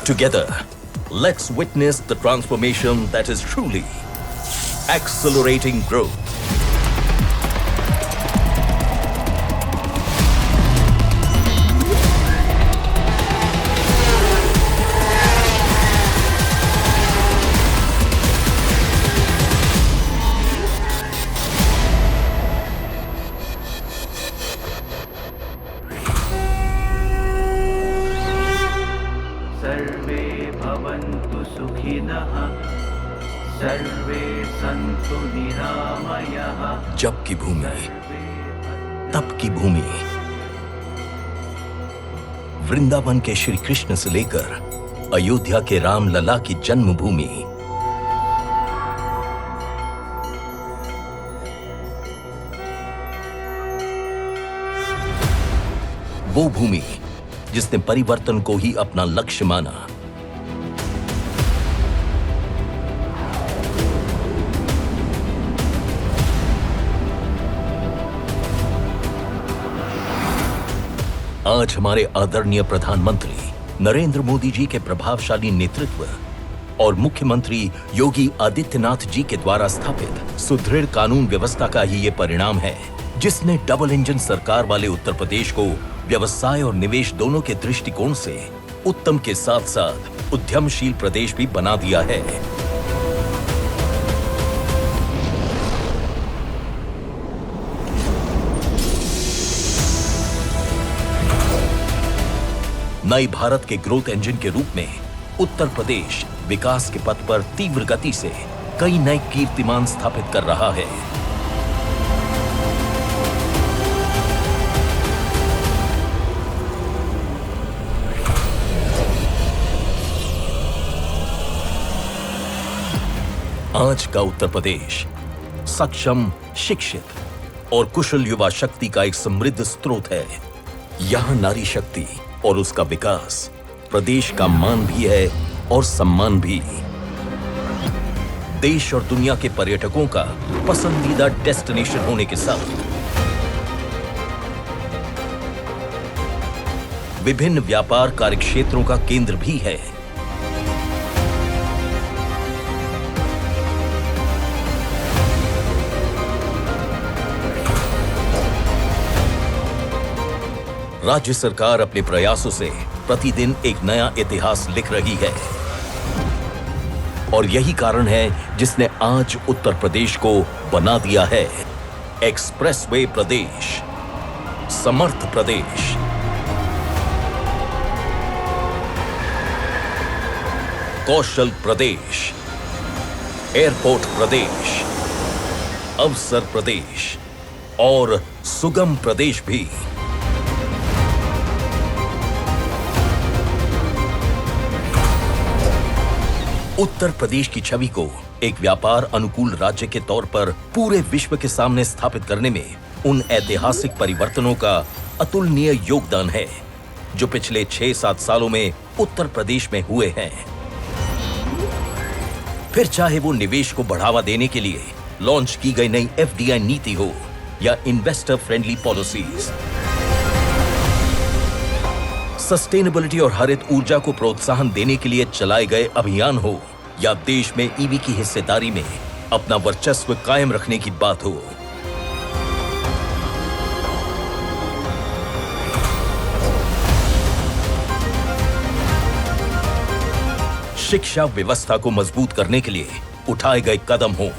Together, let's witness the transformation that is truly accelerating growth. सर्वे भवन्तु सुखिनः सर्वे सन्तु निरामयः। जब की भूमि तब की भूमि, वृंदावन के श्री कृष्ण से लेकर अयोध्या के राम लला की जन्मभूमि, वो भूमि जिसने परिवर्तन को ही अपना लक्ष्य माना। आज हमारे आदरणीय प्रधानमंत्री नरेंद्र मोदी जी के प्रभावशाली नेतृत्व और मुख्यमंत्री योगी आदित्यनाथ जी के द्वारा स्थापित सुदृढ़ कानून व्यवस्था का ही ये परिणाम है, जिसने डबल इंजन सरकार वाले उत्तर प्रदेश को व्यवसाय और निवेश दोनों के दृष्टिकोण से उत्तम के साथ साथ उद्यमशील प्रदेश भी बना दिया है। नए भारत के ग्रोथ इंजन के रूप में उत्तर प्रदेश विकास के पथ पर तीव्र गति से कई नए कीर्तिमान स्थापित कर रहा है। आज का उत्तर प्रदेश सक्षम, शिक्षित और कुशल युवा शक्ति का एक समृद्ध स्रोत है। यहां नारी शक्ति और उसका विकास प्रदेश का मान भी है और सम्मान भी। देश और दुनिया के पर्यटकों का पसंदीदा डेस्टिनेशन होने के साथ विभिन्न व्यापार कार्यक्षेत्रों का केंद्र भी है। राज्य सरकार अपने प्रयासों से प्रतिदिन एक नया इतिहास लिख रही है और यही कारण है जिसने आज उत्तर प्रदेश को बना दिया है एक्सप्रेसवे प्रदेश, समर्थ प्रदेश। कौशल प्रदेश, एयरपोर्ट प्रदेश, अवसर प्रदेश और सुगम प्रदेश भी। उत्तर प्रदेश की छवि को एक व्यापार अनुकूल राज्य के तौर पर पूरे विश्व के सामने स्थापित करने में उन ऐतिहासिक परिवर्तनों का अतुलनीय योगदान है जो पिछले 6-7 सालों में उत्तर प्रदेश में हुए हैं। फिर चाहे वो निवेश को बढ़ावा देने के लिए लॉन्च की गई नई FDI नीति हो या इन्वेस्टर फ्रेंडली पॉलिसीज, सस्टेनेबिलिटी और हरित ऊर्जा को प्रोत्साहन देने के लिए चलाए गए अभियान हो या देश में ईवी की हिस्सेदारी में अपना वर्चस्व कायम रखने की बात हो। शिक्षा व्यवस्था को मजबूत करने के लिए उठाए गए कदम हो,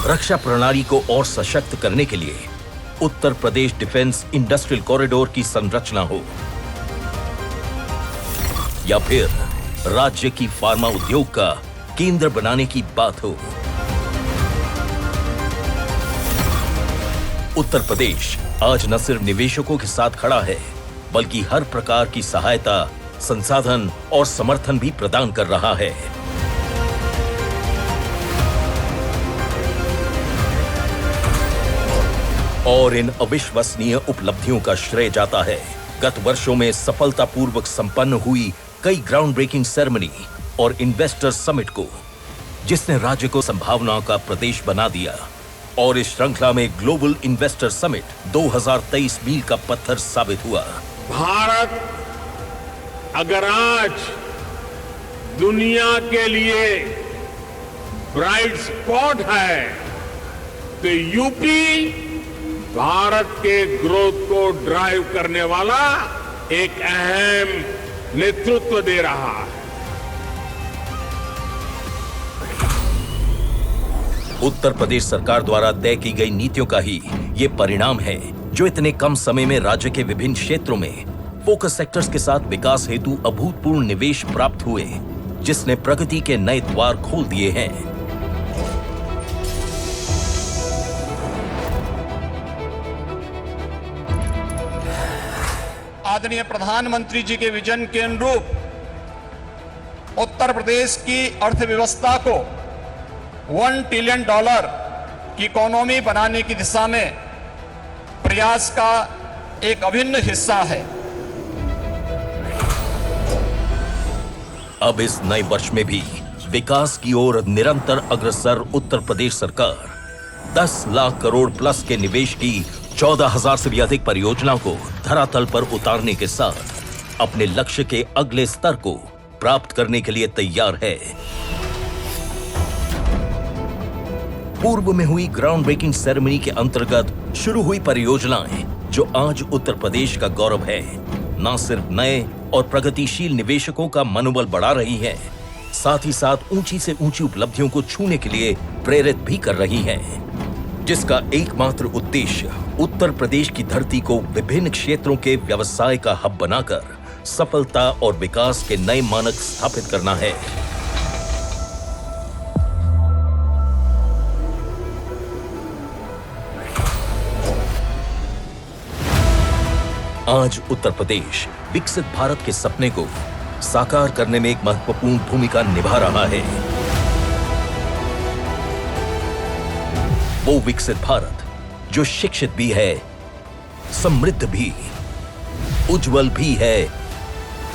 रक्षा प्रणाली को और सशक्त करने के लिए Uttar Pradesh defence industrial corridor की संरचना हो, या फिर राज्य की फार्मा उद्योग का केंद्र बनाने की बात हो। उत्तर प्रदेश आज न सिर्फ निवेशकों के साथ खड़ा है बल्कि हर प्रकार की सहायता, संसाधन और समर्थन भी प्रदान कर रहा है। और इन अविश्वसनीय उपलब्धियों का श्रेय जाता है गत वर्षों में सफलतापूर्वक संपन्न हुई कई ग्राउंड ब्रेकिंग सेरेमनी और इन्वेस्टर समिट को, जिसने राज्य को संभावनाओं का प्रदेश बना दिया और इस श्रृंखला में ग्लोबल इन्वेस्टर समिट 2023 मील का पत्थर साबित हुआ। भारत अगर आज दुनिया के लिए ब्राइट स्पॉट है कि यूपी भारत के ग्रोथ को ड्राइव करने वाला एक अहम नेतृत्व दे रहा है। उत्तर प्रदेश सरकार द्वारा तय की गई नीतियों का ही ये परिणाम है जो इतने कम समय में राज्य के विभिन्न क्षेत्रों में फोकस सेक्टर्स के साथ विकास हेतु अभूतपूर्व निवेश प्राप्त हुए, जिसने प्रगति के नए द्वार खोल दिए हैं। आदरणीय प्रधानमंत्री जी के विजन के अनुरूप उत्तर प्रदेश की अर्थव्यवस्था को $1 ट्रिलियन की इकोनॉमी बनाने की दिशा में प्रयास का एक अभिन्न हिस्सा है। अब इस नए वर्ष में भी विकास की ओर निरंतर अग्रसर उत्तर प्रदेश सरकार 10 लाख करोड़ प्लस के निवेश की 14,000 से भी अधिक परियोजनाओं को धरातल पर उतारने के साथ अपने लक्ष्य के अगले स्तर को प्राप्त करने के लिए तैयार है। पूर्व में हुई ग्राउंड ब्रेकिंग सेरेमनी के अंतर्गत शुरू हुई परियोजनाएं जो आज उत्तर प्रदेश का गौरव है, न सिर्फ नए और प्रगतिशील निवेशकों का मनोबल बढ़ा रही है, साथ ही साथ ऊंची से ऊंची उपलब्धियों को छूने के लिए प्रेरित भी कर रही है, जिसका एकमात्र उद्देश्य उत्तर प्रदेश की धरती को विभिन्न क्षेत्रों के व्यवसाय का हब बनाकर सफलता और विकास के नए मानक स्थापित करना है। आज उत्तर प्रदेश विकसित भारत के सपने को साकार करने में एक महत्वपूर्ण भूमिका निभा रहा है। वो विकसित भारत जो शिक्षित भी है, समृद्ध भी, उज्जवल भी है,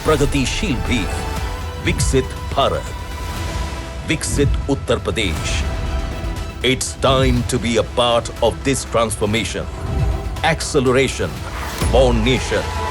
प्रगतिशील भी। विकसित भारत, विकसित Uttar Pradesh. It's time to be a part of this transformation. Acceleration for nation.